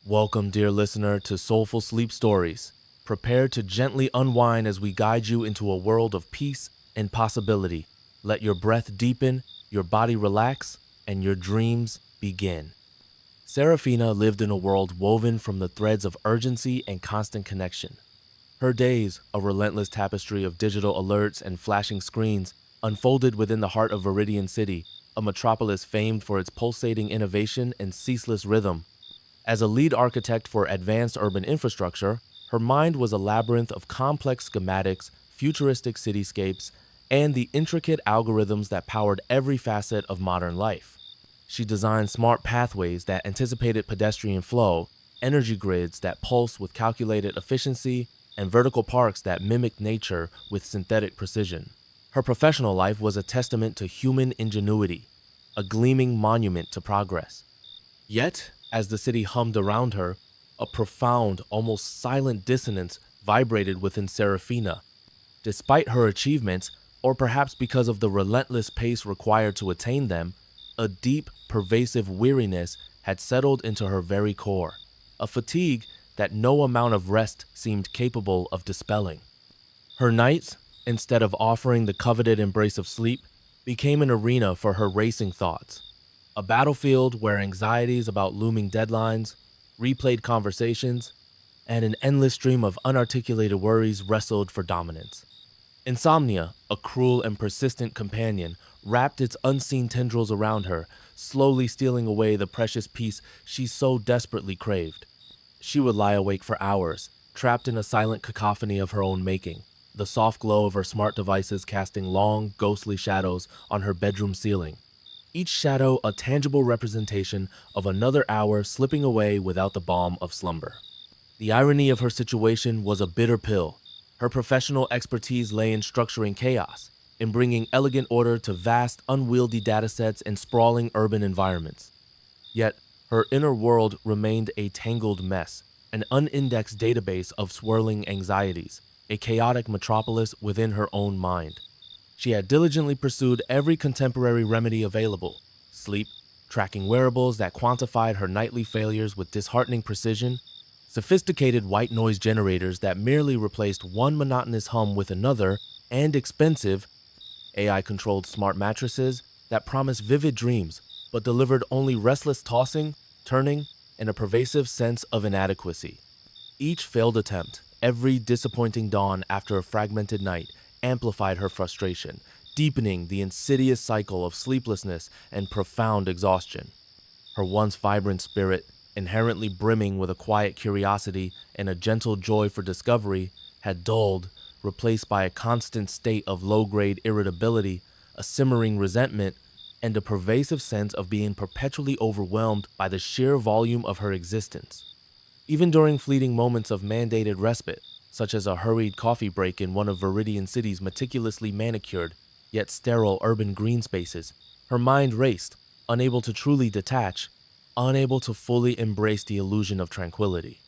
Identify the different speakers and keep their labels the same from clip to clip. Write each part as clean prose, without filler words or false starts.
Speaker 1: Welcome, dear listener, to Soulful Sleep Stories. Prepare to gently unwind as we guide you into a world of peace and possibility. Let your breath deepen, your body relax, and your dreams begin. Serafina lived in a world woven from the threads of urgency and constant connection. Her days, a relentless tapestry of digital alerts and flashing screens, unfolded within the heart of Viridian City, a metropolis famed for its pulsating innovation and ceaseless rhythm. As a lead architect for advanced urban infrastructure, her mind was a labyrinth of complex schematics, futuristic cityscapes, and the intricate algorithms that powered every facet of modern life. She designed smart pathways that anticipated pedestrian flow, energy grids that pulse with calculated efficiency, and vertical parks that mimicked nature with synthetic precision. Her professional life was a testament to human ingenuity, a gleaming monument to progress. Yet, as the city hummed around her, a profound, almost silent dissonance vibrated within Serafina. Despite her achievements, or perhaps because of the relentless pace required to attain them, a deep, pervasive weariness had settled into her very core, a fatigue that no amount of rest seemed capable of dispelling. Her nights, instead of offering the coveted embrace of sleep, became an arena for her racing thoughts, a battlefield where anxieties about looming deadlines, replayed conversations, and an endless stream of unarticulated worries wrestled for dominance. Insomnia, a cruel and persistent companion, wrapped its unseen tendrils around her, slowly stealing away the precious peace she so desperately craved. She would lie awake for hours, trapped in a silent cacophony of her own making, the soft glow of her smart devices casting long, ghostly shadows on her bedroom ceiling. Each shadow a tangible representation of another hour slipping away without the balm of slumber. The irony of her situation was a bitter pill. Her professional expertise lay in structuring chaos, in bringing elegant order to vast, unwieldy datasets and sprawling urban environments. Yet, her inner world remained a tangled mess, an unindexed database of swirling anxieties, a chaotic metropolis within her own mind. She had diligently pursued every contemporary remedy available: sleep, tracking wearables that quantified her nightly failures with disheartening precision, sophisticated white noise generators that merely replaced one monotonous hum with another, and expensive, AI-controlled smart mattresses that promised vivid dreams but delivered only restless tossing, turning, and a pervasive sense of inadequacy. Each failed attempt, every disappointing dawn after a fragmented night, amplified her frustration, deepening the insidious cycle of sleeplessness and profound exhaustion. Her once vibrant spirit, inherently brimming with a quiet curiosity and a gentle joy for discovery, had dulled, replaced by a constant state of low-grade irritability, a simmering resentment, and a pervasive sense of being perpetually overwhelmed by the sheer volume of her existence. Even during fleeting moments of mandated respite, such as a hurried coffee break in one of Viridian City's meticulously manicured, yet sterile urban green spaces, her mind raced, unable to truly detach, unable to fully embrace the illusion of tranquility.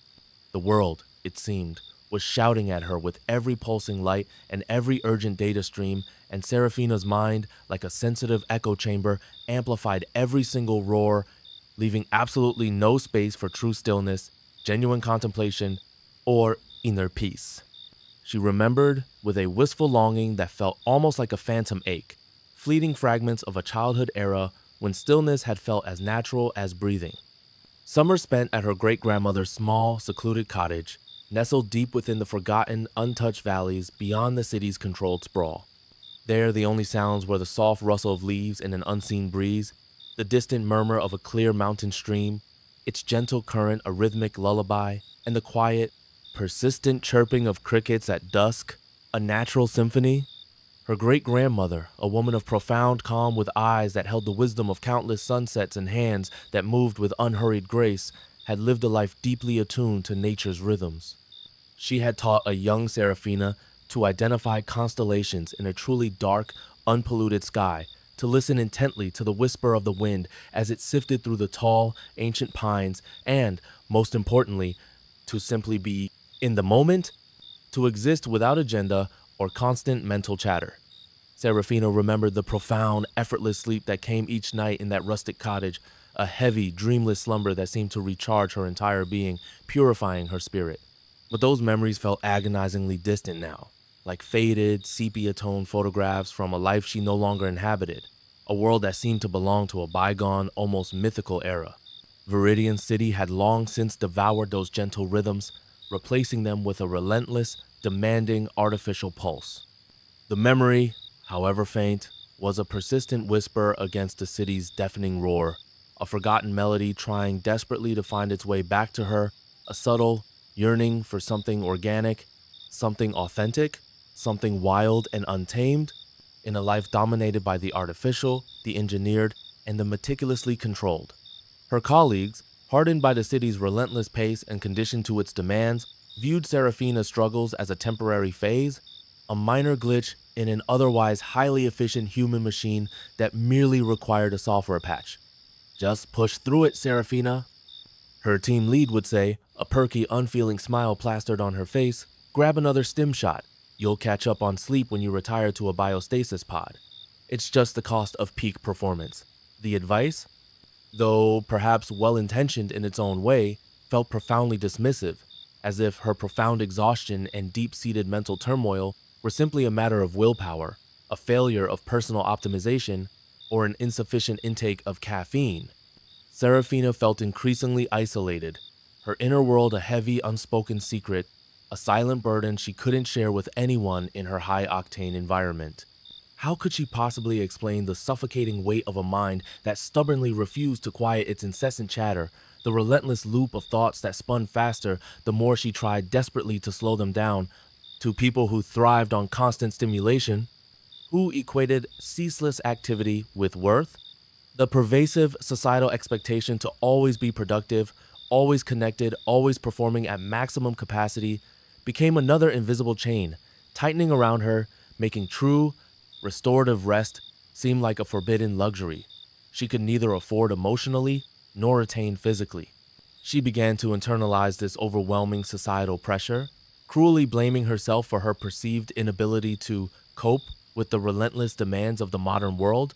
Speaker 1: The world, it seemed, was shouting at her with every pulsing light and every urgent data stream, and Serafina's mind, like a sensitive echo chamber, amplified every single roar, leaving absolutely no space for true stillness, genuine contemplation, or inner peace. She remembered with a wistful longing that felt almost like a phantom ache, fleeting fragments of a childhood era when stillness had felt as natural as breathing. Summers spent at her great-grandmother's small, secluded cottage, nestled deep within the forgotten, untouched valleys beyond the city's controlled sprawl. There, the only sounds were the soft rustle of leaves in an unseen breeze, the distant murmur of a clear mountain stream, its gentle current a rhythmic lullaby, and the quiet, persistent chirping of crickets at dusk, a natural symphony. Her great-grandmother, a woman of profound calm with eyes that held the wisdom of countless sunsets and hands that moved with unhurried grace, had lived a life deeply attuned to nature's rhythms. She had taught a young Serafina to identify constellations in a truly dark, unpolluted sky, to listen intently to the whisper of the wind as it sifted through the tall, ancient pines, and, most importantly, to simply be in the moment, to exist without agenda or constant mental chatter. Serafina remembered the profound, effortless sleep that came each night in that rustic cottage, a heavy, dreamless slumber that seemed to recharge her entire being, purifying her spirit. But those memories felt agonizingly distant now, like faded, sepia-toned photographs from a life she no longer inhabited, a world that seemed to belong to a bygone, almost mythical era. Viridian City had long since devoured those gentle rhythms, replacing them with a relentless, demanding artificial pulse. The memory, however faint, was a persistent whisper against the city's deafening roar, a forgotten melody trying desperately to find its way back to her, a subtle yearning for something organic, something authentic, something wild and untamed, in a life dominated by the artificial, the engineered, and the meticulously controlled. Her colleagues, hardened by the city's relentless pace and conditioned to its demands, viewed Serafina's struggles as a temporary phase, a minor glitch in an otherwise highly efficient human machine that merely required a software patch. Just push through it, Serafina, her team lead would say, a perky, unfeeling smile plastered on her face. Grab another stim shot. You'll catch up on sleep when you retire to a biostasis pod. It's just the cost of peak performance. The advice, though perhaps well-intentioned in its own way, felt profoundly dismissive, as if her profound exhaustion and deep-seated mental turmoil were simply a matter of willpower, a failure of personal optimization, or an insufficient intake of caffeine. Serafina felt increasingly isolated, her inner world a heavy, unspoken secret, a silent burden she couldn't share with anyone in her high-octane environment. How could she possibly explain the suffocating weight of a mind that stubbornly refused to quiet its incessant chatter, the relentless loop of thoughts that spun faster the more she tried desperately to slow them down, to people who thrived on constant stimulation, who equated ceaseless activity with worth? The pervasive societal expectation to always be productive, always connected, always performing at maximum capacity became another invisible chain, tightening around her, making true, restorative rest seem like a forbidden luxury she could neither afford emotionally nor attain physically. She began to internalize this overwhelming societal pressure, cruelly blaming herself for her perceived inability to cope with the relentless demands of the modern world,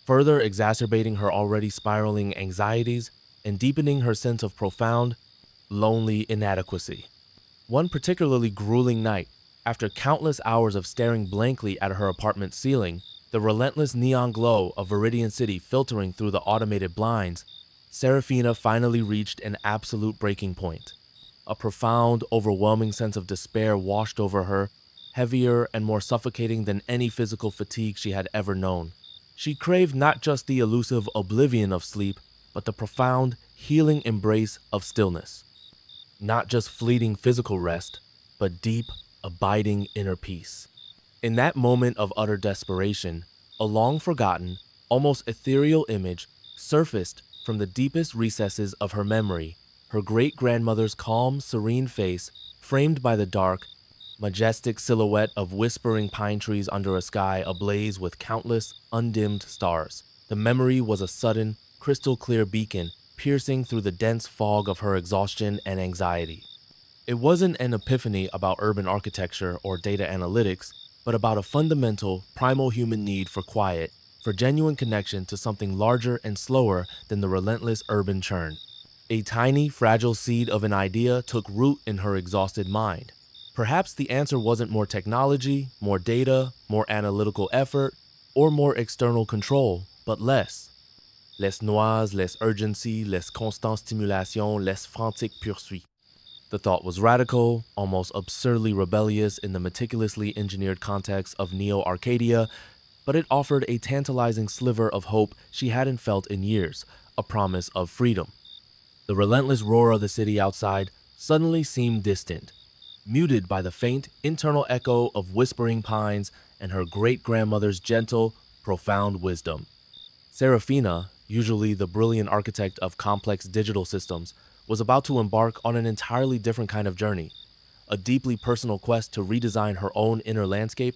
Speaker 1: further exacerbating her already spiraling anxieties and deepening her sense of profound, lonely inadequacy. One particularly grueling night, after countless hours of staring blankly at her apartment ceiling, the relentless neon glow of Viridian City filtering through the automated blinds, Serafina finally reached an absolute breaking point. A profound, overwhelming sense of despair washed over her, heavier and more suffocating than any physical fatigue she had ever known. She craved not just the elusive oblivion of sleep, but the profound, healing embrace of stillness. Not just fleeting physical rest, but deep, abiding inner peace. In that moment of utter desperation, a long-forgotten, almost ethereal image surfaced from the deepest recesses of her memory, her great-grandmother's calm, serene face framed by the dark, majestic silhouette of whispering pine trees under a sky ablaze with countless, undimmed stars. The memory was a sudden, crystal-clear beacon piercing through the dense fog of her exhaustion and anxiety. It wasn't an epiphany about urban architecture or data analytics, but about a fundamental, primal human need for quiet, for genuine connection to something larger and slower than the relentless urban churn. A tiny, fragile seed of an idea took root in her exhausted mind. Perhaps the answer wasn't more technology, more data, more analytical effort, or more external control, but less. Les noises, les urgency, les constant stimulation, les frantic poursuite. The thought was radical, almost absurdly rebellious in the meticulously engineered context of Neo-Arcadia, but it offered a tantalizing sliver of hope she hadn't felt in years, a promise of freedom. The relentless roar of the city outside suddenly seemed distant, muted by the faint, internal echo of whispering pines and her great-grandmother's gentle, profound wisdom. Serafina, usually the brilliant architect of complex digital systems, was about to embark on an entirely different kind of journey, a deeply personal quest to redesign her own inner landscape,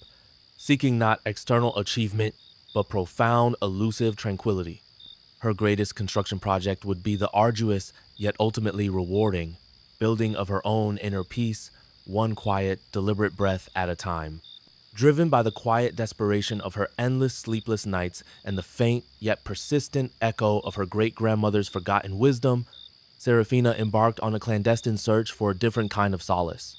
Speaker 1: seeking not external achievement, but profound, elusive tranquility. Her greatest construction project would be the arduous, yet ultimately rewarding, building of her own inner peace, one quiet, deliberate breath at a time. Driven by the quiet desperation of her endless sleepless nights and the faint yet persistent echo of her great grandmother's forgotten wisdom, Serafina embarked on a clandestine search for a different kind of solace.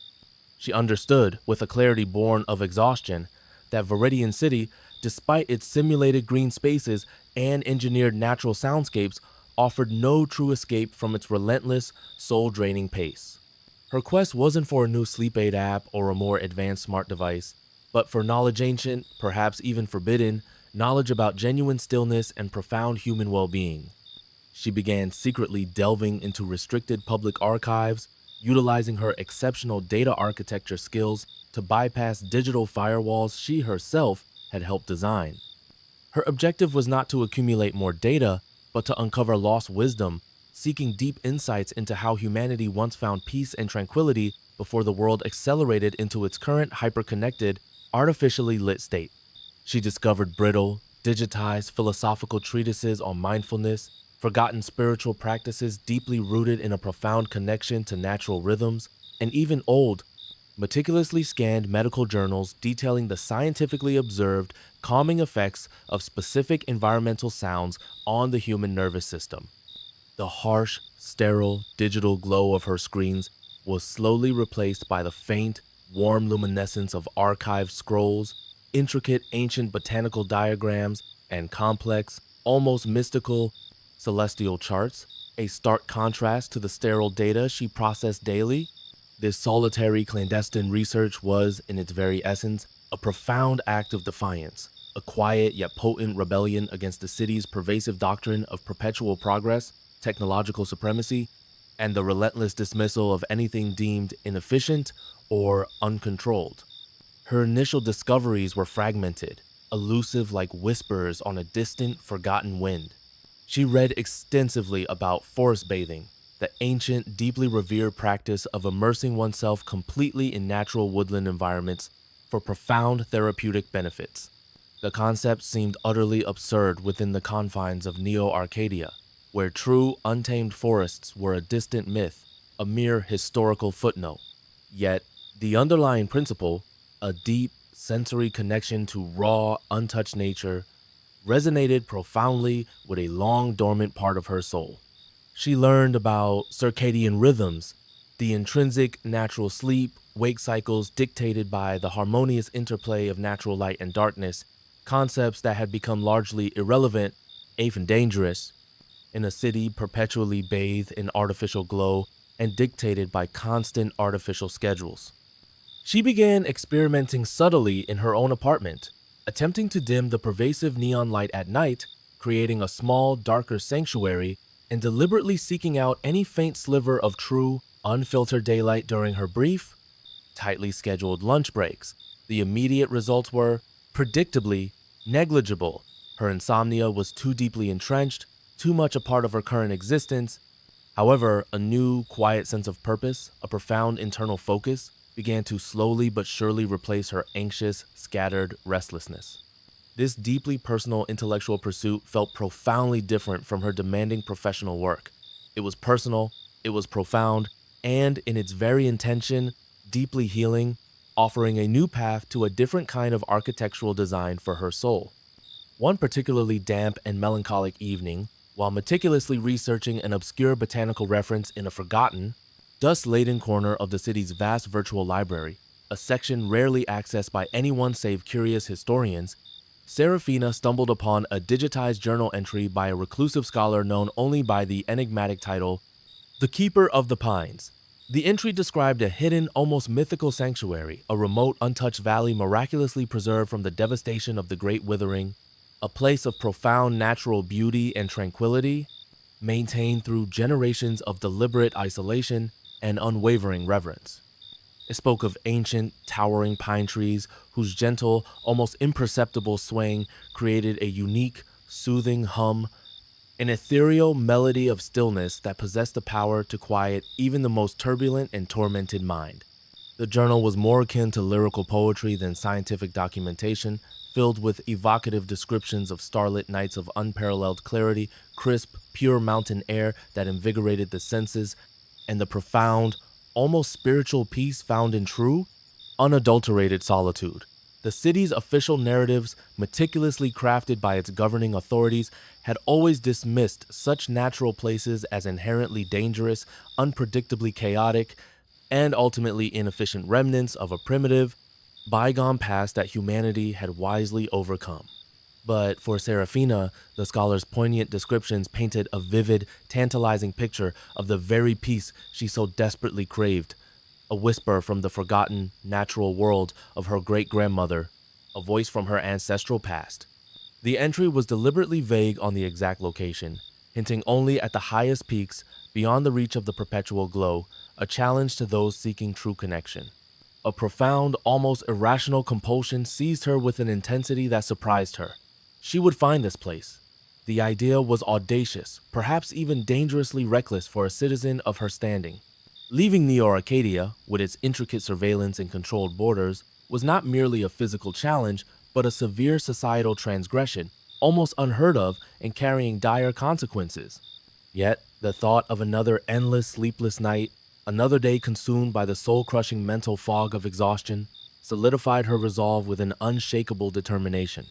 Speaker 1: She understood, with a clarity born of exhaustion, that Viridian City, despite its simulated green spaces and engineered natural soundscapes, offered no true escape from its relentless, soul-draining pace. Her quest wasn't for a new sleep aid app or a more advanced smart device, but for knowledge ancient, perhaps even forbidden, knowledge about genuine stillness and profound human well-being. She began secretly delving into restricted public archives, utilizing her exceptional data architecture skills to bypass digital firewalls she herself had helped design. Her objective was not to accumulate more data, but to uncover lost wisdom, seeking deep insights into how humanity once found peace and tranquility before the world accelerated into its current hyperconnected, artificially lit state. She discovered brittle, digitized philosophical treatises on mindfulness, forgotten spiritual practices deeply rooted in a profound connection to natural rhythms, and even old, meticulously scanned medical journals detailing the scientifically observed calming effects of specific environmental sounds on the human nervous system. The harsh, sterile, digital glow of her screens was slowly replaced by the faint, warm luminescence of archived scrolls, intricate ancient botanical diagrams, and complex, almost mystical, celestial charts, a stark contrast to the sterile data she processed daily. This solitary clandestine research was, in its very essence, a profound act of defiance, a quiet yet potent rebellion against the city's pervasive doctrine of perpetual progress, technological supremacy, and the relentless dismissal of anything deemed inefficient or uncontrolled. Her initial discoveries were fragmented, elusive like whispers on a distant, forgotten wind. She read extensively about forest bathing, the ancient, deeply revered practice of immersing oneself completely in natural woodland environments for profound therapeutic benefits. The concept seemed utterly absurd within the confines of Neo Arcadia, where true, untamed forests were a distant myth, a mere historical footnote. Yet, the underlying principle, a deep, sensory connection to raw, untouched nature, resonated profoundly with a long dormant part of her soul. She learned about circadian rhythms, the intrinsic natural sleep, wake cycles dictated by the harmonious interplay of natural light and darkness, concepts that had become largely irrelevant, even dangerous, in a city perpetually bathed in artificial glow and dictated by constant artificial schedules. She began experimenting subtly in her own apartment, attempting to dim the pervasive neon light at night, creating a small, darker sanctuary, and deliberately seeking out any faint sliver of true, unfiltered daylight during her brief, tightly scheduled lunch breaks. The immediate results were, predictably, negligible. Her insomnia was too deeply entrenched, too much a part of her current existence. However, a new, quiet sense of purpose, a profound internal focus, began to slowly but surely replace her anxious, scattered restlessness. This deeply personal intellectual pursuit felt profoundly different from her demanding professional work. It was personal, it was profound, and in its very intention, deeply healing, offering a new path to a different kind of architectural design for her soul. One particularly damp and melancholic evening, while meticulously researching an obscure botanical reference in a forgotten, dust-laden corner of the city's vast virtual library, a section rarely accessed by anyone save curious historians, Serafina stumbled upon a digitized journal entry by a reclusive scholar known only by the enigmatic title, The Keeper of the Pines. The entry described a hidden, almost mythical sanctuary, a remote, untouched valley miraculously preserved from the devastation of the Great Withering, a place of profound natural beauty and tranquility, maintained through generations of deliberate isolation and unwavering reverence. It spoke of ancient, towering pine trees whose gentle, almost imperceptible swaying created a unique, soothing hum, an ethereal melody of stillness that possessed the power to quiet even the most turbulent and tormented mind. The journal was more akin to lyrical poetry than scientific documentation, filled with evocative descriptions of starlit nights of unparalleled clarity, crisp, pure mountain air that invigorated the senses, and the profound, almost spiritual peace found in true, unadulterated solitude. The city's official narratives, meticulously crafted by its governing authorities, had always dismissed such natural places as inherently dangerous, unpredictably chaotic, and ultimately inefficient remnants of a primitive, bygone past that humanity had wisely overcome. But for Serafina, the scholar's poignant descriptions painted a vivid, tantalizing picture of the very peace she so desperately craved, a whisper from the forgotten, natural world of her great-grandmother, a voice from her ancestral past. The entry was deliberately vague on the exact location, hinting only at the highest peaks beyond the reach of the perpetual glow, a challenge to those seeking true connection. A profound, almost irrational compulsion seized her with an intensity that surprised her. She would find this place. The idea was audacious, perhaps even dangerously reckless for a citizen of her standing. Leaving Neo-Arcadia, with its intricate surveillance and controlled borders, was not merely a physical challenge, but a severe societal transgression, almost unheard of and carrying dire consequences. Yet, the thought of another endless, sleepless night, another day consumed by the soul-crushing mental fog of exhaustion, solidified her resolve with an unshakable determination.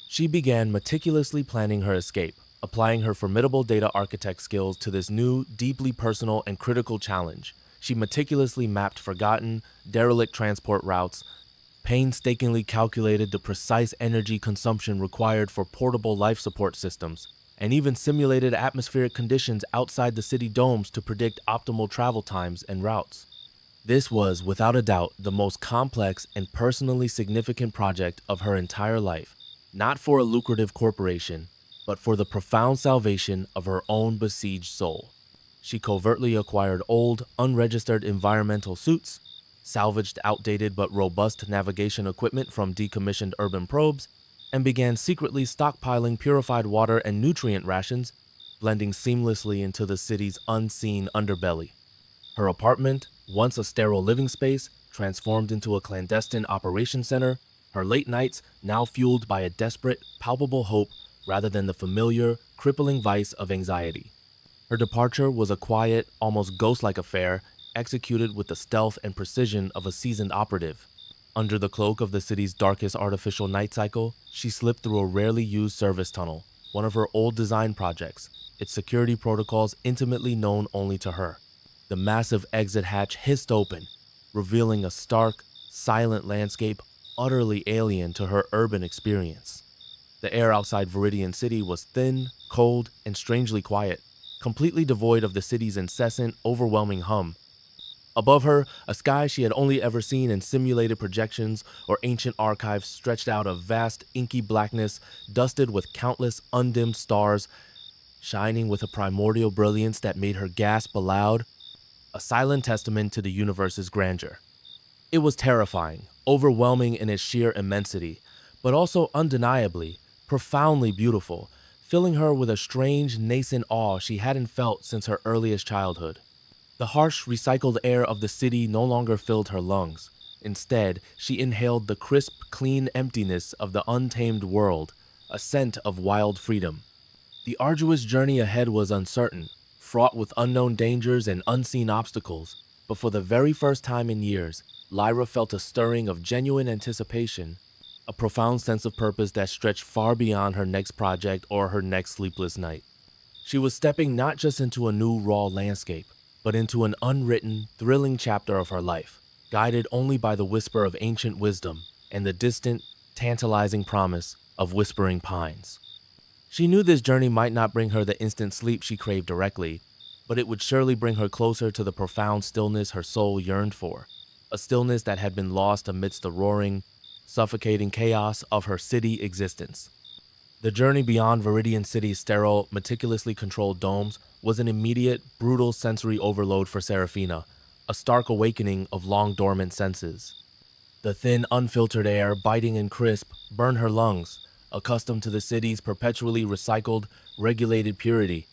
Speaker 1: She began meticulously planning her escape, applying her formidable data architect skills to this new, deeply personal and critical challenge. She meticulously mapped forgotten, derelict transport routes, painstakingly calculated the precise energy consumption required for portable life support systems, and even simulated atmospheric conditions outside the city domes to predict optimal travel times and routes. This was, without a doubt, the most complex and personally significant project of her entire life, not for a lucrative corporation, but for the profound salvation of her own besieged soul. She covertly acquired old, unregistered environmental suits, salvaged outdated but robust navigation equipment from decommissioned urban probes, and began secretly stockpiling purified water and nutrient rations, blending seamlessly into the city's unseen underbelly. Her apartment, once a sterile living space, transformed into a clandestine operations center, her late nights now fueled by a desperate, palpable hope rather than the familiar, crippling vice of anxiety. Her departure was a quiet, almost ghost-like affair, executed with the stealth and precision of a seasoned operative. Under the cloak of the city's darkest artificial night cycle, she slipped through a rarely used service tunnel, one of her old design projects, its security protocols intimately known only to her. The massive exit hatch hissed open, revealing a stark, silent landscape utterly alien to her urban experience. The air outside Viridian City was thin, cold, and strangely quiet, completely devoid of the city's incessant, overwhelming hum. Above her, a sky she had only ever seen in simulated projections or ancient archives stretched out a vast, inky blackness dusted with countless undimmed stars, shining with a primordial brilliance that made her gasp aloud, a silent testament to the universe's grandeur. It was terrifying, overwhelming in its sheer immensity, but also undeniably, profoundly beautiful, filling her with a strange, nascent awe she hadn't felt since her earliest childhood. The harsh, recycled air of the city no longer filled her lungs. Instead, she inhaled the crisp, clean emptiness of the untamed world, a scent of wild freedom. The arduous journey ahead was uncertain, fraught with unknown dangers and unseen obstacles, but for the very first time in years, Lyra felt a stirring of genuine anticipation, a profound sense of purpose that stretched far beyond her next project or her next sleepless night. She was stepping not just into a new raw landscape, but into an unwritten, thrilling chapter of her life, guided only by the whisper of ancient wisdom and the distant, tantalizing promise of whispering pines. She knew this journey might not bring her the instant sleep she craved directly, but it would surely bring her closer to the profound stillness her soul yearned for, a stillness that had been lost amidst the roaring, suffocating chaos of her city existence. The journey beyond Viridian City's sterile, meticulously controlled domes was an immediate, brutal sensory overload for Serafina, a stark awakening of long-dormant senses. The thin, unfiltered air, biting and crisp, burned her lungs, accustomed to the city's perpetually recycled, regulated purity.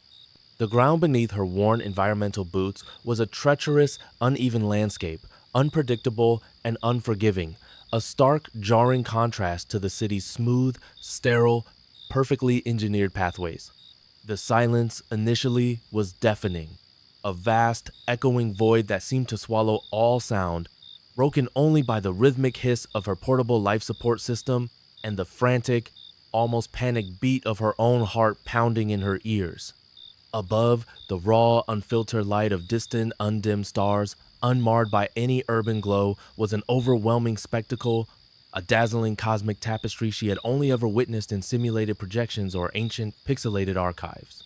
Speaker 1: The ground beneath her worn environmental boots was a treacherous, uneven landscape, unpredictable and unforgiving, a stark, jarring contrast to the city's smooth, sterile, perfectly engineered pathways. The silence, initially, was deafening, a vast, echoing void that seemed to swallow all sound, broken only by the rhythmic hiss of her portable life support system and the frantic, almost panic beat of her own heart pounding in her ears. Above, the raw, unfiltered light of distant, undimmed stars, unmarred by any urban glow, was an overwhelming spectacle, a dazzling cosmic tapestry she had only ever witnessed in simulated projections or ancient, pixelated archives.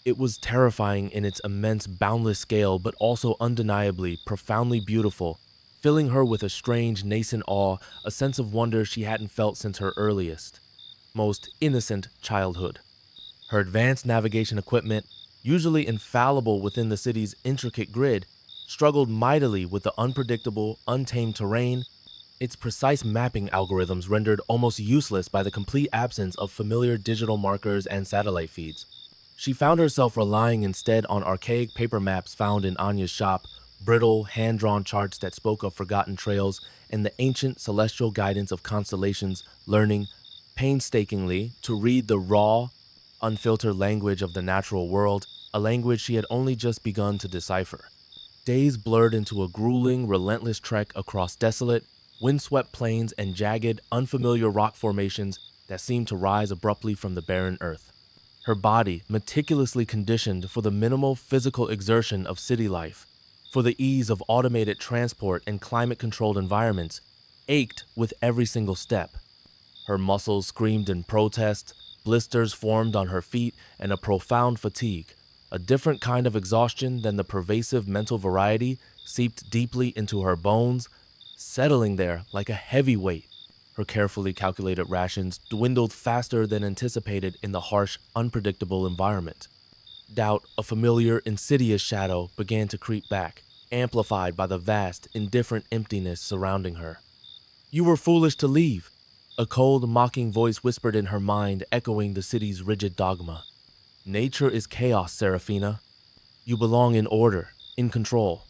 Speaker 1: It was terrifying in its immense, boundless scale, but also undeniably, profoundly beautiful, filling her with a strange, nascent awe, a sense of wonder she hadn't felt since her earliest, most innocent childhood. Her advanced navigation equipment, usually infallible within the city's intricate grid, struggled mightily with the unpredictable, untamed terrain, its precise mapping algorithms rendered almost useless by the complete absence of familiar digital markers and satellite feeds. She found herself relying instead on archaic paper maps found in Anya's shop, brittle, hand-drawn charts that spoke of forgotten trails, and the ancient celestial guidance of constellations, learning painstakingly to read the raw, unfiltered language of the natural world, a language she had only just begun to decipher. Days blurred into a grueling, relentless trek across desolate, windswept plains and jagged, unfamiliar rock formations that seemed to rise abruptly from the barren earth. Her body, meticulously conditioned for the minimal physical exertion of city life, for the ease of automated transport and climate-controlled environments, ached with every single step. Her muscles screamed in protest, blisters formed on her feet, and a profound fatigue, a different kind of exhaustion than the pervasive mental variety, seeped deeply into her bones, settling there like a heavy weight. Her carefully calculated rations dwindled faster than anticipated in the harsh, unpredictable environment. Doubt, a familiar, insidious shadow, began to creep back, amplified by the vast, indifferent emptiness surrounding her. "You were foolish to leave," a cold, mocking voice whispered in her mind, echoing the city's rigid dogma. "Nature is chaos, Seraphina. You belong in order, in control."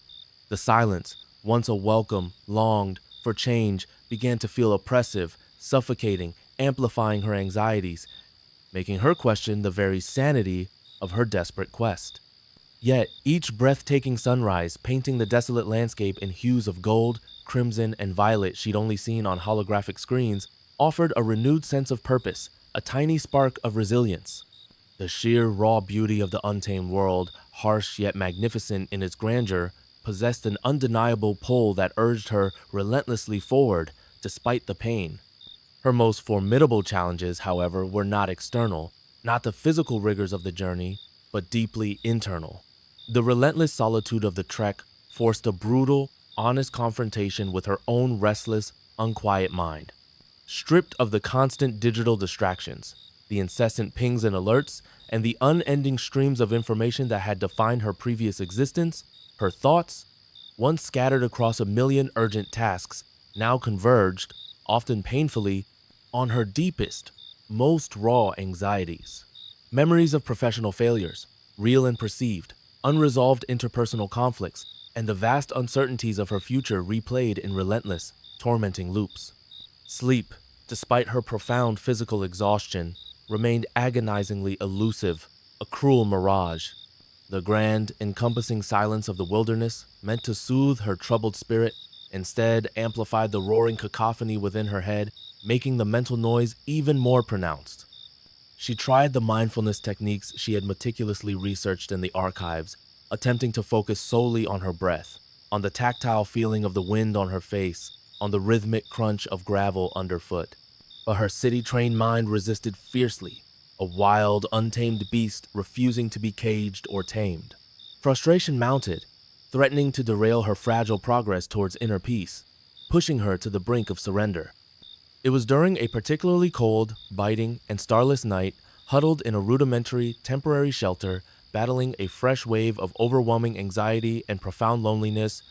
Speaker 1: The silence, once a welcome, longed for change, began to feel oppressive, suffocating, amplifying her anxieties, making her question the very sanity of her desperate quest. Yet, each breathtaking sunrise, painting the desolate landscape in hues of gold, crimson, and violet she'd only seen on holographic screens, offered a renewed sense of purpose, a tiny spark of resilience. The sheer raw beauty of the untamed world, harsh yet magnificent in its grandeur, possessed an undeniable pull that urged her relentlessly forward, despite the pain. Her most formidable challenges, however, were not external, not the physical rigors of the journey, but deeply internal. The relentless solitude of the trek forced a brutal, honest confrontation with her own restless, unquiet mind. Stripped of the constant digital distractions, the incessant pings and alerts, and the unending streams of information that had defined her previous existence, her thoughts, once scattered across a million urgent tasks, now converged, often painfully, on her deepest, most raw anxieties. Memories of professional failures, real and perceived, unresolved interpersonal conflicts, and the vast uncertainties of her future replayed in relentless, tormenting loops. Sleep, despite her profound physical exhaustion, remained agonizingly elusive, a cruel mirage. The grand, encompassing silence of the wilderness, meant to soothe her troubled spirit, instead amplified the roaring cacophony within her head, making the mental noise even more pronounced. She tried the mindfulness techniques she had meticulously researched in the archives, attempting to focus solely on her breath, on the tactile feeling of the wind on her face, on the rhythmic crunch of gravel underfoot. But her city-trained mind resisted fiercely, a wild, untamed beast refusing to be caged or tamed. Frustration mounted, threatening to derail her fragile progress towards inner peace, pushing her to the brink of surrender. It was during a particularly cold, biting, and starless night, huddled in a rudimentary, temporary shelter, battling a fresh wave of overwhelming anxiety and profound loneliness,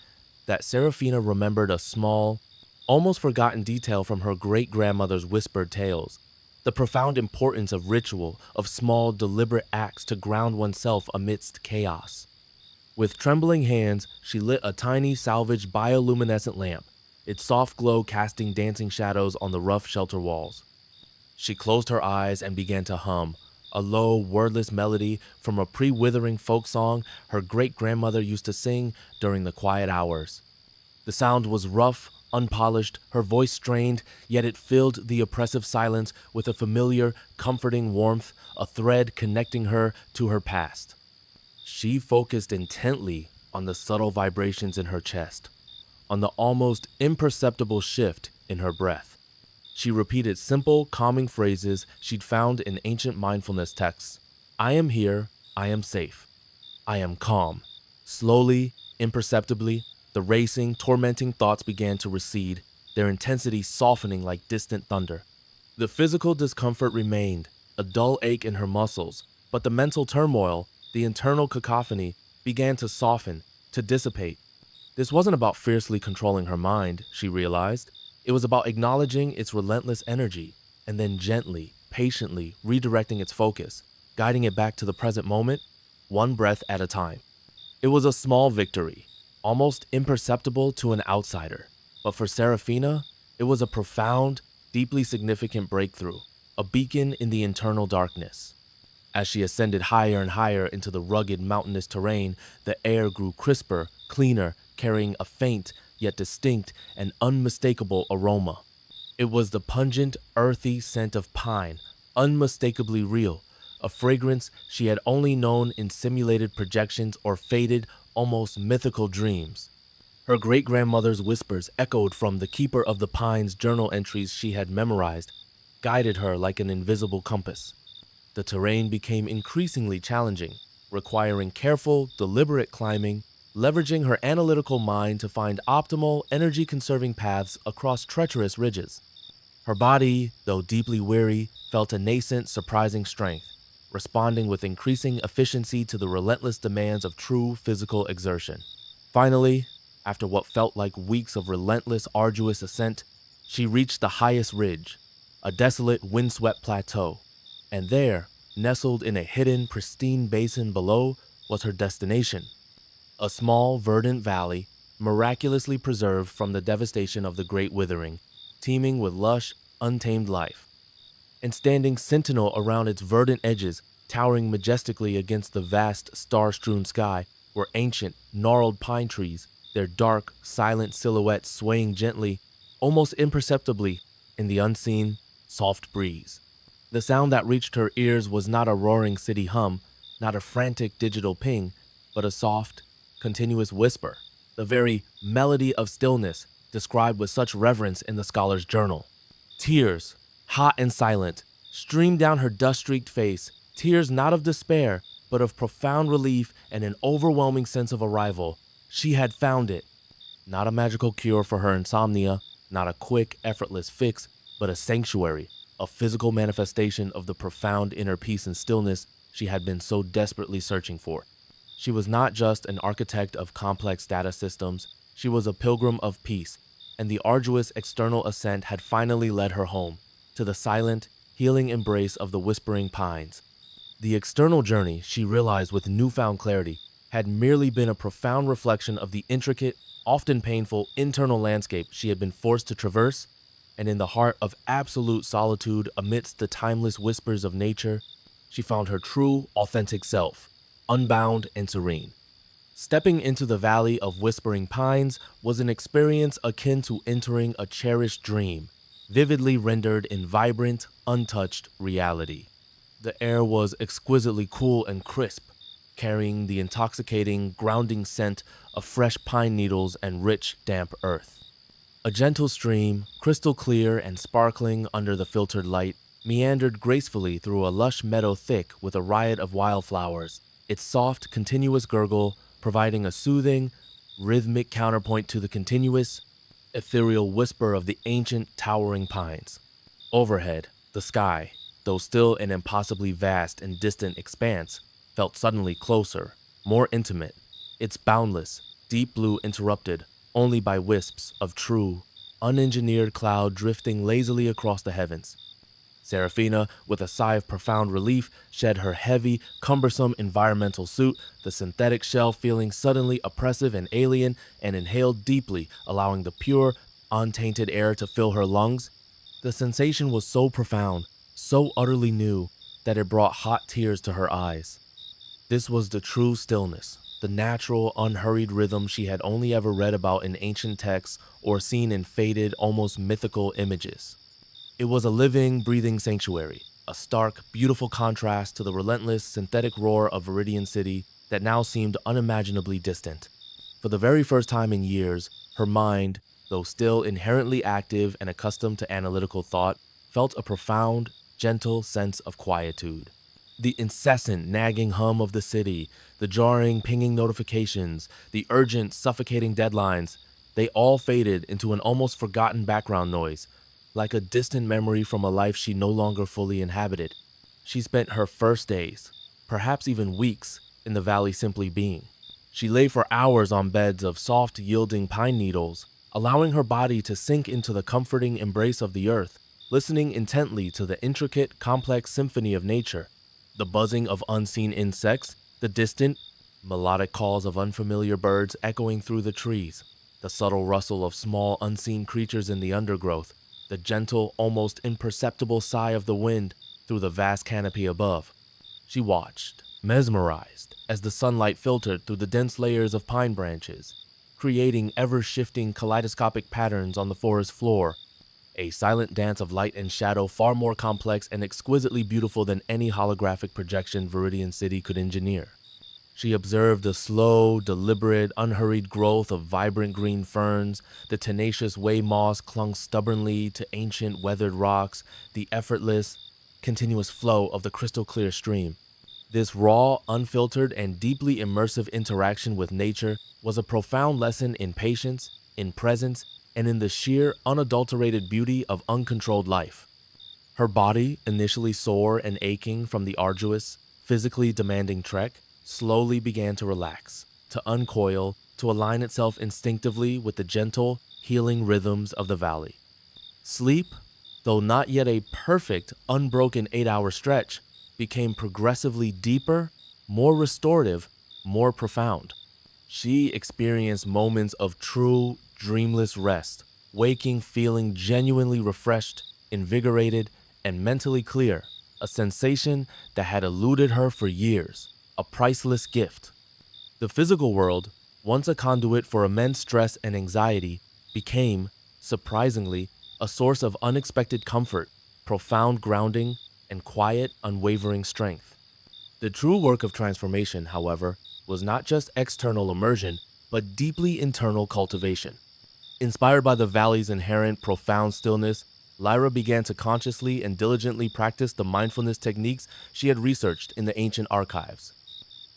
Speaker 1: that Seraphina remembered a small, almost forgotten detail from her great-grandmother's whispered tales: the profound importance of ritual, of small, deliberate acts to ground oneself amidst chaos. With trembling hands, she lit a tiny, salvaged bioluminescent lamp, its soft glow casting dancing shadows on the rough shelter walls. She closed her eyes and began to hum, a low, wordless melody from a pre-withering folk song her great-grandmother used to sing during the quiet hours. The sound was rough, unpolished, her voice strained, yet it filled the oppressive silence with a familiar, comforting warmth, a thread connecting her to her past. She focused intently on the subtle vibrations in her chest, on the almost imperceptible shift in her breath. She repeated simple, calming phrases she'd found in ancient mindfulness texts. I am here, I am safe, I am calm. Slowly, imperceptibly, the racing, tormenting thoughts began to recede, their intensity softening like distant thunder. The physical discomfort remained, a dull ache in her muscles, but the mental turmoil, the internal cacophony, began to soften, to dissipate. This wasn't about fiercely controlling her mind, she realized. It was about acknowledging its relentless energy and then gently, patiently redirecting its focus, guiding it back to the present moment, one breath at a time. It was a small victory, almost imperceptible to an outsider, but for Serafina, it was a profound, deeply significant breakthrough, a beacon in the internal darkness. As she ascended higher and higher into the rugged mountainous terrain, the air grew crisper, cleaner, carrying a faint yet distinct and unmistakable aroma. It was the pungent, earthy scent of pine, unmistakably real, a fragrance she had only known in simulated projections or faded, almost mythical dreams. Her great-grandmother's whispers echoed from the keeper of the pine's journal entries she had memorized, guided her like an invisible compass. The terrain became increasingly challenging, requiring careful, deliberate climbing, leveraging her analytical mind to find optimal, energy-conserving paths across treacherous ridges. Her body, though deeply weary, felt a nascent, surprising strength, responding with increasing efficiency to the relentless demands of true physical exertion. Finally, after what felt like weeks of relentless, arduous ascent, she reached the highest ridge, a desolate, windswept plateau. And there, nestled in a hidden, pristine basin below, was her destination. A small, verdant valley, miraculously preserved from the devastation of the Great Withering, teeming with lush, untamed life. And standing sentinel around its verdant edges, towering majestically against the vast, star-strewn sky, were ancient, gnarled pine trees, their dark, silent silhouettes swaying gently, almost imperceptibly, in the unseen, soft breeze. The sound that reached her ears was not a roaring city hum, not a frantic digital ping, but a soft, continuous whisper, the very melody of stillness described with such reverence in the scholar's journal. Tears, hot and silent, streamed down her dust-streaked face, tears not of despair, but of profound relief and an overwhelming sense of arrival. She had found it. Not a magical cure for her insomnia, not a quick, effortless fix, but a sanctuary, a physical manifestation of the profound inner peace and stillness she had been so desperately searching for. She was not just an architect of complex data systems, she was a pilgrim of peace, and the arduous external ascent had finally led her home, to the silent, healing embrace of the whispering pines. The external journey, she realized with newfound clarity, had merely been a profound reflection of the intricate, often painful internal landscape she had been forced to traverse, and in the heart of absolute solitude amidst the timeless whispers of nature, she found her true, authentic self, unbound and serene. Stepping into the valley of whispering pines was an experience akin to entering a cherished dream, vividly rendered in vibrant, untouched reality. The air was exquisitely cool and crisp, carrying the intoxicating, grounding scent of fresh pine needles and rich, damp earth. A gentle stream, crystal clear and sparkling under the filtered light, meandered gracefully through a lush meadow thick with a riot of wildflowers, its soft, continuous gurgle providing a soothing, rhythmic counterpoint to the continuous, ethereal whisper of the ancient, towering pines. Overhead, the sky, though still an impossibly vast and distant expanse, felt suddenly closer, more intimate, its boundless, deep blue interrupted only by wisps of true, unengineered cloud drifting lazily across the heavens. Serafina, with a sigh of profound relief, shed her heavy, cumbersome environmental suit, the synthetic shell feeling suddenly oppressive and alien, and inhaled deeply, allowing the pure, untainted air to fill her lungs. The sensation was so profound, so utterly new, that it brought hot tears to her eyes. This was the true stillness, the natural, unhurried rhythm she had only ever read about in ancient texts or seen in faded, almost mythical images. It was a living, breathing sanctuary, a stark, beautiful contrast to the relentless, synthetic roar of Viridian City that now seemed unimaginably distant. For the very first time in years, her mind, though still inherently active and accustomed to analytical thought, felt a profound, gentle sense of quietude. The incessant, nagging hum of the city, the jarring, pinging notifications, the urgent, suffocating deadlines, they all faded into an almost forgotten background noise, like a distant memory from a life she no longer fully inhabited. She spent her first days, perhaps even weeks, in the valley simply being. She lay for hours on beds of soft, yielding pine needles, allowing her body to sink into the comforting embrace of the earth, listening intently to the intricate, complex symphony of nature, the buzzing of unseen insects, the distant, melodic calls of unfamiliar birds echoing through the trees, the subtle rustle of small, unseen creatures in the undergrowth, the gentle, almost imperceptible sigh of the wind through the vast canopy above. She watched, mesmerized, as the sunlight filtered through the dense layers of pine branches, creating ever-shifting kaleidoscopic patterns on the forest floor, a silent dance of light and shadow far more complex and exquisitely beautiful than any holographic projection Viridian City could engineer. She observed the slow, deliberate, unhurried growth of vibrant green ferns, the tenacious way moss clung stubbornly to ancient weathered rocks, the effortless, continuous flow of the crystal clear stream. This raw, unfiltered, and deeply immersive interaction with nature was a profound lesson in patience, in presence, and in the sheer, unadulterated beauty of uncontrolled life. Her body, initially sore and aching from the arduous, physically demanding trek, slowly began to relax, to uncoil, to align itself instinctively with the gentle, healing rhythms of the valley. Sleep, though not yet a perfect, unbroken 8-hour stretch, became progressively deeper, more restorative, more profound. She experienced moments of true, dreamless rest, waking feeling genuinely refreshed, invigorated, and mentally clear, a sensation that had eluded her for years, a priceless gift. The physical world, once a conduit for immense stress and anxiety, became, surprisingly, a source of unexpected comfort, profound grounding, and quiet, unwavering strength. The true work of transformation, however, was not just external immersion, but deeply internal cultivation. Inspired by the valley's inherent profound stillness, Lyra began to consciously and diligently practice the mindfulness techniques she had researched in the ancient archives.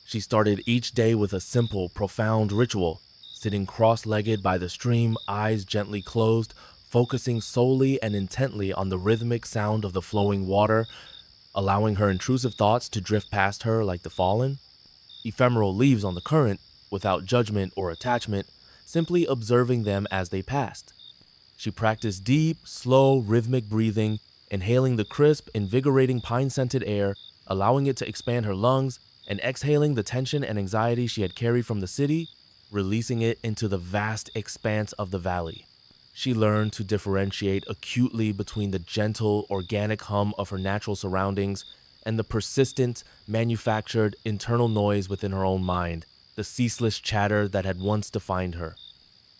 Speaker 1: She started each day with a simple, profound ritual, sitting cross-legged by the stream, eyes gently closed, focusing solely and intently on the rhythmic sound of the flowing water, allowing her intrusive thoughts to drift past her like the fallen, ephemeral leaves on the current, without judgment or attachment, simply observing them as they passed. She practiced deep, slow, rhythmic breathing, inhaling the crisp, invigorating pine-scented air, allowing it to expand her lungs, and exhaling the tension and anxiety she had carried from the city, releasing it into the vast expanse of the valley. She learned to differentiate acutely between the gentle, organic hum of her natural surroundings and the persistent, manufactured, internal noise within her own mind, the ceaseless chatter that had once defined her.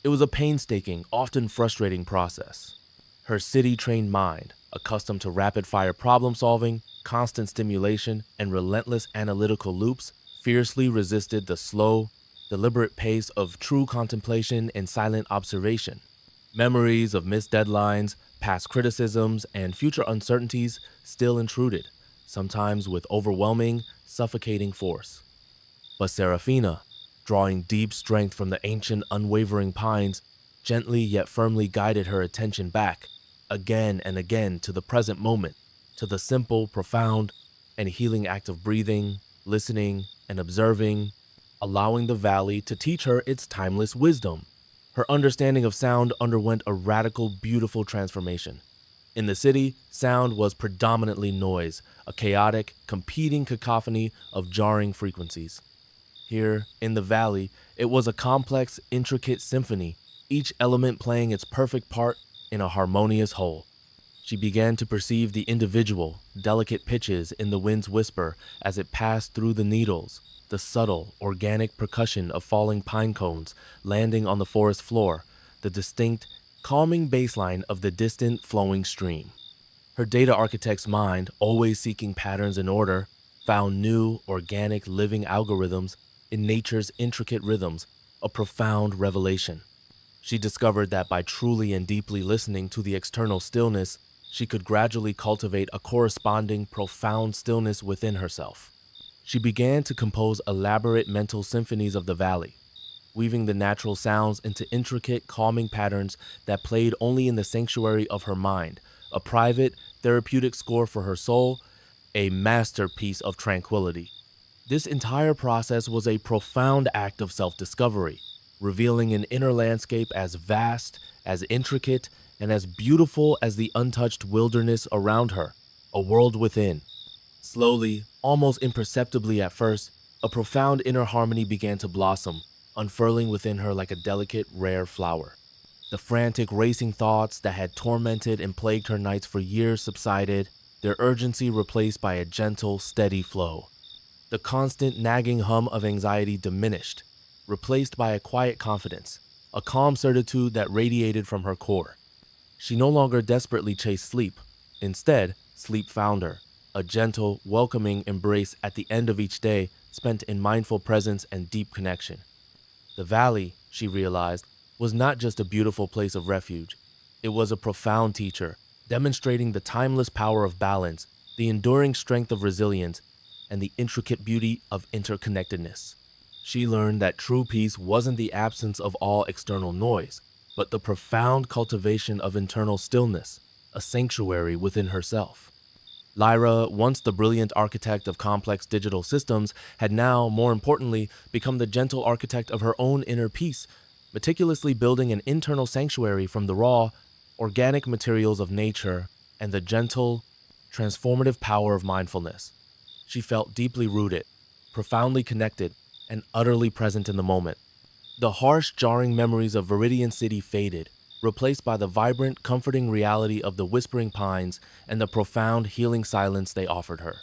Speaker 1: It was a painstaking, often frustrating process. Her city-trained mind, accustomed to rapid-fire problem-solving, constant stimulation, and relentless analytical loops, fiercely resisted the slow, deliberate pace of true contemplation and silent observation. Memories of missed deadlines, past criticisms, and future uncertainties still intruded, sometimes with overwhelming, suffocating force. But Serafina, drawing deep strength from the ancient, unwavering pines, gently yet firmly guided her attention back, again and again, to the present moment, to the simple, profound, and healing act of breathing, listening, and observing, allowing the valley to teach her its timeless wisdom. Her understanding of sound underwent a radical, beautiful transformation. In the city, sound was predominantly noise, a chaotic, competing cacophony of jarring frequencies. Here, in the valley, it was a complex, intricate symphony, each element playing its perfect part in a harmonious whole. She began to perceive the individual, delicate pitches in the wind's whisper as it passed through the needles, the subtle, organic percussion of falling pine cones landing on the forest floor, the distinct, calming bassline of the distant flowing stream. Her data architect's mind, always seeking patterns and order, found new, organic, living algorithms in nature's intricate rhythms, a profound revelation. She discovered that by truly and deeply listening to the external stillness, she could gradually cultivate a corresponding profound stillness within herself. She began to compose elaborate mental symphonies of the valley, weaving the natural sounds into intricate, calming patterns that played only in the sanctuary of her mind, a private, therapeutic score for her soul, a masterpiece of tranquility. This entire process was a profound act of self-discovery, revealing an inner landscape as vast, as intricate, and as beautiful as the untouched wilderness around her, a world within. Slowly, almost imperceptibly at first, a profound inner harmony began to blossom, unfurling within her like a delicate, rare flower. The frantic, racing thoughts that had tormented and plagued her nights for years subsided, their urgency replaced by a gentle, steady flow. The constant, nagging hum of anxiety diminished, replaced by a quiet confidence, a calm certitude that radiated from her core. She no longer desperately chased sleep. Instead, sleep found her, a gentle, welcoming embrace at the end of each day spent in mindful presence and deep connection. The valley, she realized, was not just a beautiful place of refuge. It was a profound teacher, demonstrating the timeless power of balance, the enduring strength of resilience, and the intricate beauty of interconnectedness. She learned that true peace wasn't the absence of all external noise, but the profound cultivation of internal stillness, a sanctuary within herself. Lyra, once the brilliant architect of complex digital systems, had now, more importantly, become the gentle architect of her own inner peace, meticulously building an internal sanctuary from the raw, organic materials of nature and the gentle, transformative power of mindfulness. She felt deeply rooted, profoundly connected, and utterly present in the moment. The harsh, jarring memories of Viridian City faded, replaced by the vibrant, comforting reality of the whispering pines and the profound, healing silence they offered her.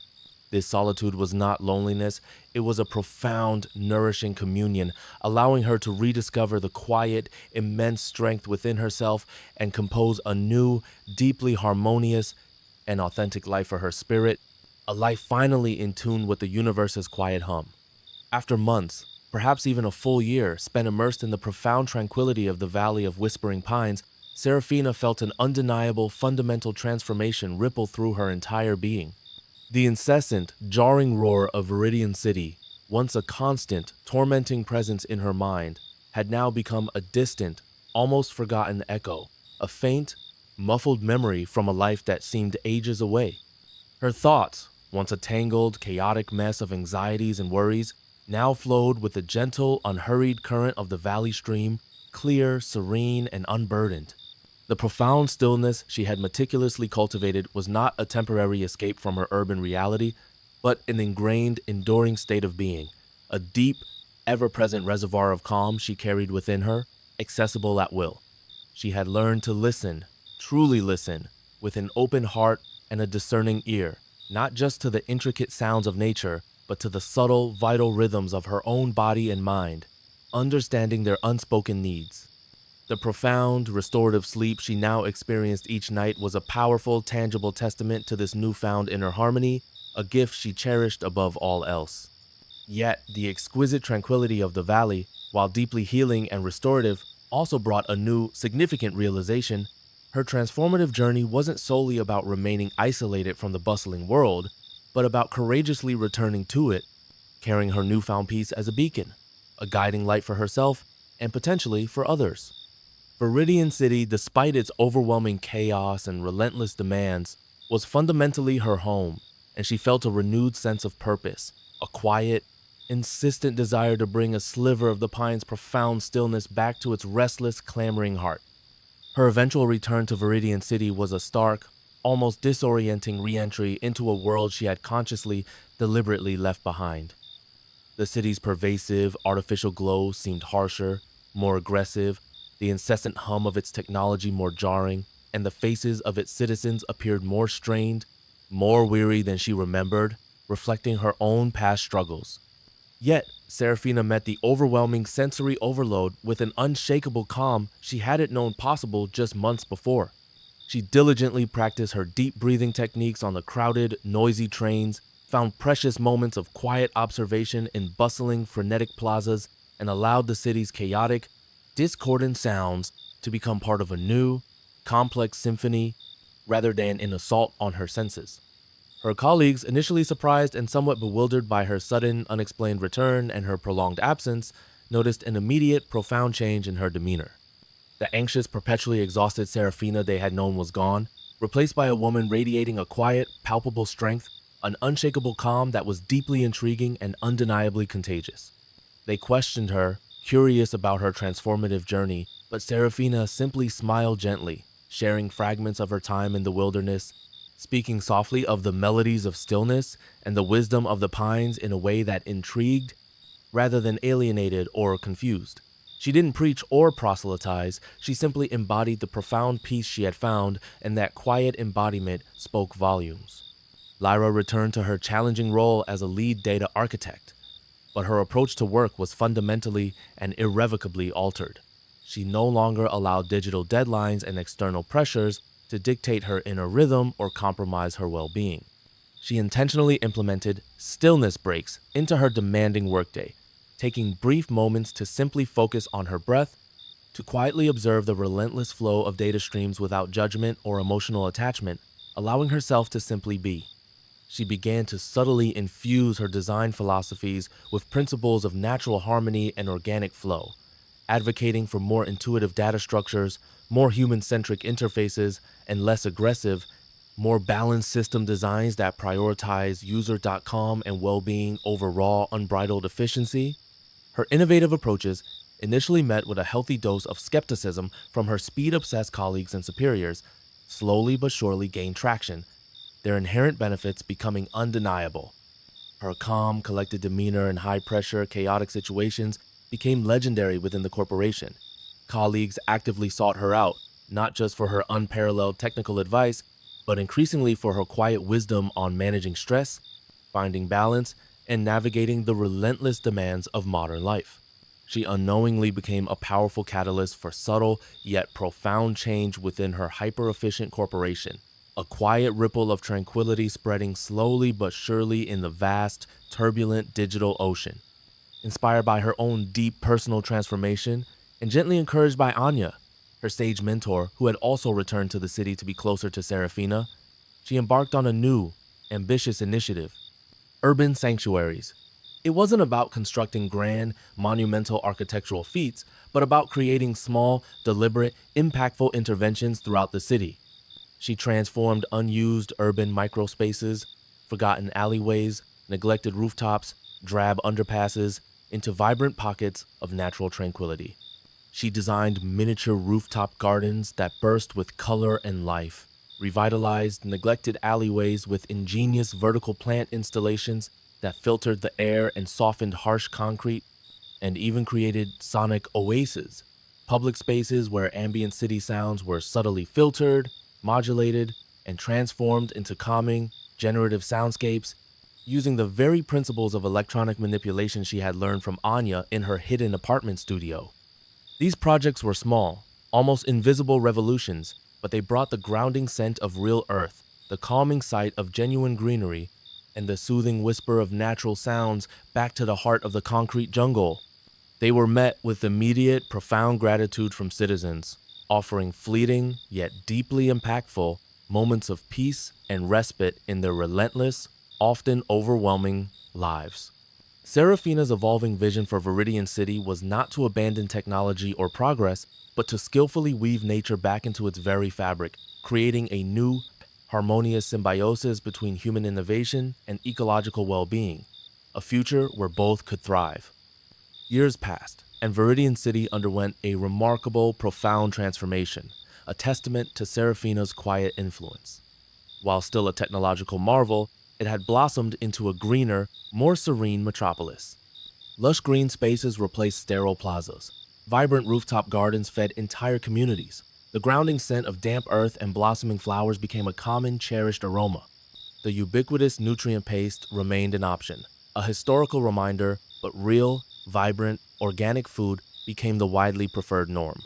Speaker 1: This solitude was not loneliness, it was a profound, nourishing communion, allowing her to rediscover the quiet, immense strength within herself and compose a new, deeply harmonious and authentic life for her spirit, a life finally in tune with the universe's quiet hum. After months, perhaps even a full year, spent immersed in the profound tranquility of the Valley of Whispering Pines, Serafina felt an undeniable, fundamental transformation ripple through her entire being. The incessant, jarring roar of Viridian City, once a constant, tormenting presence in her mind, had now become a distant, almost forgotten echo, a faint, muffled memory from a life that seemed ages away. Her thoughts, once a tangled, chaotic mess of anxieties and worries, now flowed with the gentle, unhurried current of the valley stream, clear, serene, and unburdened. The profound stillness she had meticulously cultivated was not a temporary escape from her urban reality, but an ingrained, enduring state of being, a deep, ever-present reservoir of calm she carried within her, accessible at will. She had learned to listen, truly listen, with an open heart and a discerning ear, not just to the intricate sounds of nature, but to the subtle, vital rhythms of her own body and mind, understanding their unspoken needs. The profound, restorative sleep she now experienced each night was a powerful, tangible testament to this newfound inner harmony, a gift she cherished above all else. Yet, the exquisite tranquility of the valley, while deeply healing and restorative, also brought a new, significant realization. Her transformative journey wasn't solely about remaining isolated from the bustling world, but about courageously returning to it, carrying her newfound peace as a beacon, a guiding light for herself and potentially for others. Viridian City, despite its overwhelming chaos and relentless demands, was fundamentally her home, and she felt a renewed sense of purpose, a quiet, insistent desire to bring a sliver of the pine's profound stillness back to its restless, clamoring heart. Her eventual return to Viridian City was a stark, almost disorienting re-entry into a world she had consciously, deliberately left behind. The city's pervasive, artificial glow seemed harsher, more aggressive, the incessant hum of its technology more jarring, and the faces of its citizens appeared more strained, more weary than she remembered, reflecting her own past struggles. Yet, Serafina met the overwhelming sensory overload with an unshakable calm she hadn't known possible just months before. She diligently practiced her deep breathing techniques on the crowded, noisy trains, found precious moments of quiet observation in bustling, frenetic plazas, and allowed the city's chaotic, discordant sounds to become part of a new, complex symphony rather than an assault on her senses. Her colleagues, initially surprised and somewhat bewildered by her sudden, unexplained return and her prolonged absence, noticed an immediate, profound change in her demeanor. The anxious, perpetually exhausted Serafina they had known was gone, replaced by a woman radiating a quiet, palpable strength, an unshakable calm that was deeply intriguing and undeniably contagious. They questioned her, curious about her transformative journey, but Serafina simply smiled gently, sharing fragments of her time in the wilderness, speaking softly of the melodies of stillness and the wisdom of the pines in a way that intrigued rather than alienated or confused. She didn't preach or proselytize, she simply embodied the profound peace she had found, and that quiet embodiment spoke volumes. Lyra returned to her challenging role as a lead data architect, but her approach to work was fundamentally and irrevocably altered. She no longer allowed digital deadlines and external pressures to dictate her inner rhythm or compromise her well-being. She intentionally implemented stillness breaks into her demanding workday, taking brief moments to simply focus on her breath, to quietly observe the relentless flow of data streams without judgment or emotional attachment, allowing herself to simply be. She began to subtly infuse her design philosophies with principles of natural harmony and organic flow, advocating for more intuitive data structures, more human-centric interfaces, and less aggressive, more balanced system designs that prioritize user.com and well-being over raw, unbridled efficiency. Her innovative approaches, initially met with a healthy dose of skepticism from her speed-obsessed colleagues and superiors, slowly but surely gained traction, their inherent benefits becoming undeniable. Her calm, collected demeanor in high-pressure, chaotic situations became legendary within the corporation. Colleagues actively sought her out, not just for her unparalleled technical advice, but increasingly for her quiet wisdom on managing stress, finding balance, and navigating the relentless demands of modern life. She unknowingly became a powerful catalyst for subtle yet profound change within her hyper-efficient corporation, a quiet ripple of tranquility spreading slowly but surely in the vast, turbulent digital ocean. Inspired by her own deep personal transformation and gently encouraged by Anya, her sage mentor who had also returned to the city to be closer to Serafina, she embarked on a new, ambitious initiative: urban sanctuaries. It wasn't about constructing grand, monumental architectural feats, but about creating small, deliberate, impactful interventions throughout the city. She transformed unused urban microspaces, forgotten alleyways, neglected rooftops, drab underpasses, into vibrant pockets of natural tranquility. She designed miniature rooftop gardens that burst with color and life, revitalized neglected alleyways with ingenious vertical plant installations that filtered the air and softened harsh concrete, and even created sonic oases, public spaces where ambient city sounds were subtly filtered, modulated, and transformed into calming, generative soundscapes, using the very principles of electronic manipulation she had learned from Anya in her hidden apartment studio. These projects were small, almost invisible revolutions, but they brought the grounding scent of real earth, the calming sight of genuine greenery, and the soothing whisper of natural sounds back to the heart of the concrete jungle. They were met with immediate, profound gratitude from citizens, offering fleeting, yet deeply impactful, moments of peace and respite in their relentless, often overwhelming lives. Serafina's evolving vision for Viridian City was not to abandon technology or progress, but to skillfully weave nature back into its very fabric, creating a new, harmonious symbiosis between human innovation and ecological well-being, a future where both could thrive. Years passed, and Viridian City underwent a remarkable, profound transformation, a testament to Serafina's quiet influence. While still a technological marvel, it had blossomed into a greener, more serene metropolis. Lush green spaces replaced sterile plazas. Vibrant rooftop gardens fed entire communities. The grounding scent of damp earth and blossoming flowers became a common, cherished aroma. The ubiquitous nutrient paste remained an option, a historical reminder, but real, vibrant, organic food became the widely preferred norm.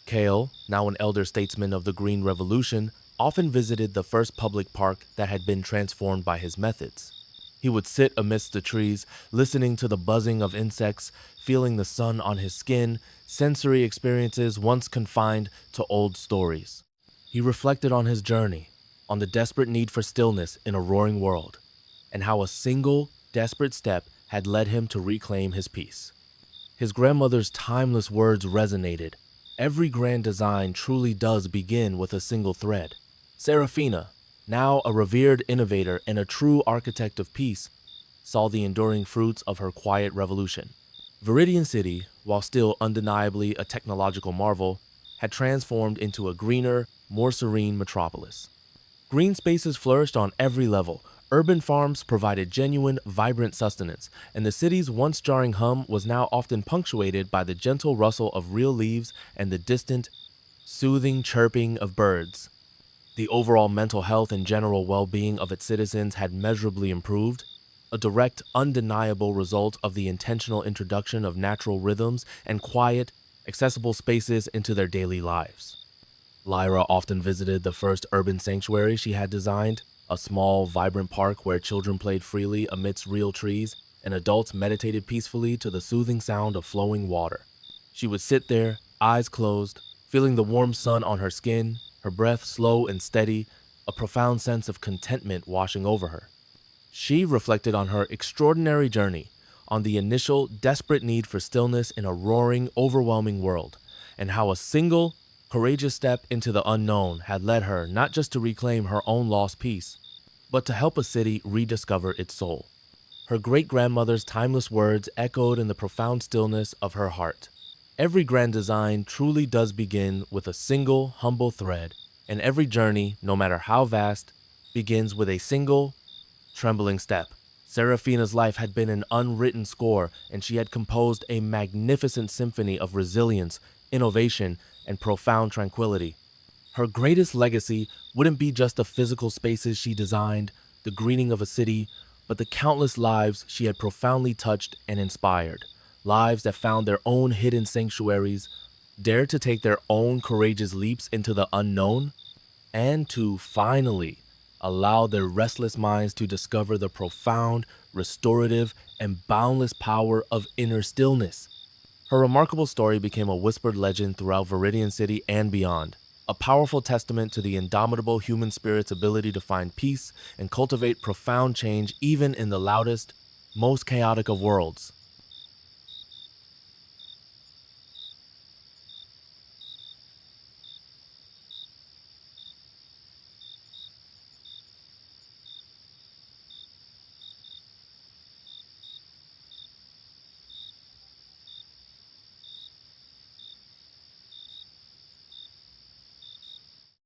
Speaker 1: Kale, now an elder statesman of the Green Revolution, often visited the first public park that had been transformed by his methods. He would sit amidst the trees, listening to the buzzing of insects, feeling the sun on his skin, sensory experiences once confined to old stories. He reflected on his journey, on the desperate need for stillness in a roaring world, and how a single, desperate step had led him to reclaim his peace. His grandmother's timeless words resonated. Every grand design truly does begin with a single thread. Serafina, now a revered innovator and a true architect of peace, saw the enduring fruits of her quiet revolution. Viridian City, while still undeniably a technological marvel, had transformed into a greener, more serene metropolis. Green spaces flourished on every level. Urban farms provided genuine, vibrant sustenance, and the city's once jarring hum was now often punctuated by the gentle rustle of real leaves and the distant, soothing chirping of birds. The overall mental health and general well-being of its citizens had measurably improved, a direct, undeniable result of the intentional introduction of natural rhythms and quiet, accessible spaces into their daily lives. Lyra often visited the first urban sanctuary she had designed, a small, vibrant park where children played freely amidst real trees and adults meditated peacefully to the soothing sound of flowing water. She would sit there, eyes closed, feeling the warm sun on her skin, her breath slow and steady, a profound sense of contentment washing over her. She reflected on her extraordinary journey, on the initial, desperate need for stillness in a roaring, overwhelming world, and how a single, courageous step into the unknown had led her not just to reclaim her own lost peace, but to help a city rediscover its soul. Her great-grandmother's timeless words echoed in the profound stillness of her heart. Every grand design truly does begin with a single, humble thread, and every journey, no matter how vast, begins with a single, trembling step. Serafina's life had been an unwritten score, and she had composed a magnificent symphony of resilience, innovation, and profound tranquility. Her greatest legacy wouldn't be just the physical spaces she designed, the greening of a city, but the countless lives she had profoundly touched and inspired. Lives that found their own hidden sanctuaries, dared to take their own courageous leaps into the unknown, and to finally allow their restless minds to discover the profound, restorative, and boundless power of inner stillness. Her remarkable story became a whispered legend throughout Viridian City and beyond, a powerful testament to the indomitable human spirit's ability to find peace and cultivate profound change even in the loudest, most chaotic of worlds.